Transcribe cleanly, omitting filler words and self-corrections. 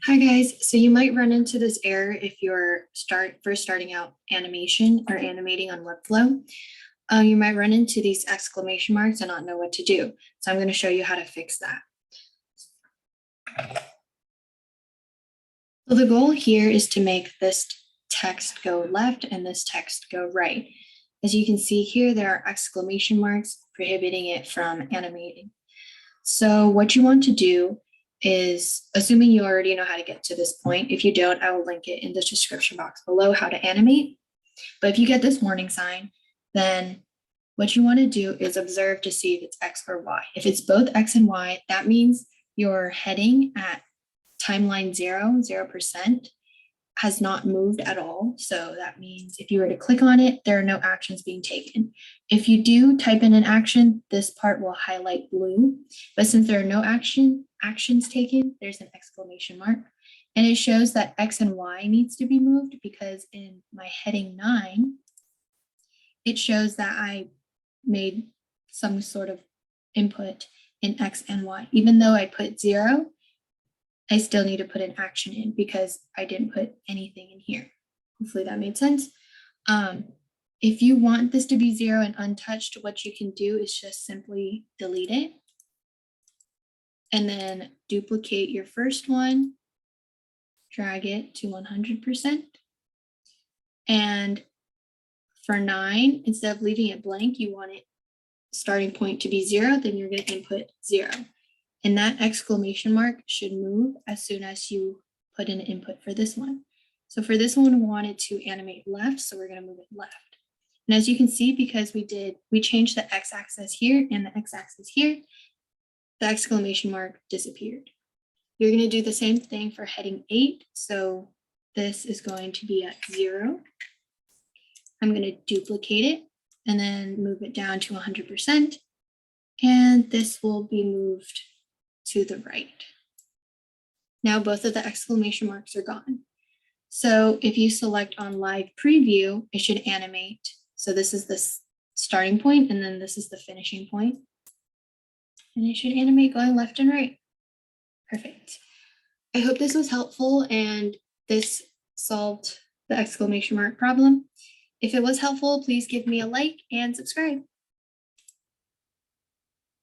Hi guys, so you might run into this error if you're first starting out animation or animating on Webflow. You might run into these exclamation marks and not know what to do. So I'm going to show you how to fix that. So the goal here is to make this text go left and this text go right. As you can see here, there are exclamation marks prohibiting it from animating. So what you want to do is, assuming you already know how to get to this point, if you don't, I will link it in the description box below how to animate. But if you get this warning sign, then what you want to do is observe to see if it's X or Y. If it's both X and Y, that means your heading at timeline 0% has not moved at all. So that means if you were to click on it, there are no actions being taken. If you do type in an action, this part will highlight blue. But since there are no actions taken, there's an exclamation mark. And it shows that X and Y needs to be moved because in my heading 9, it shows that I made some sort of input in X and Y. Even though I put 0, I still need to put an action in because I didn't put anything in here. Hopefully that made sense. If you want this to be 0 and untouched, what you can do is just simply delete it and then duplicate your first one, drag it to 100%. And for 9, instead of leaving it blank, you want it starting point to be 0, then you're going to input 0. And that exclamation mark should move as soon as you put in an input for this one. So for this one, we wanted to animate left, so we're going to move it left. And as you can see, because we changed the x-axis here and the x-axis here, the exclamation mark disappeared. You're going to do the same thing for heading 8. So this is going to be at 0. I'm going to duplicate it and then move it down to 100%. And this will be moved to the right. Now both of the exclamation marks are gone. So if you select on live preview, it should animate. So this is the starting point and then this is the finishing point. And it should animate going left and right. Perfect. I hope this was helpful and this solved the exclamation mark problem. If it was helpful, please give me a like and subscribe.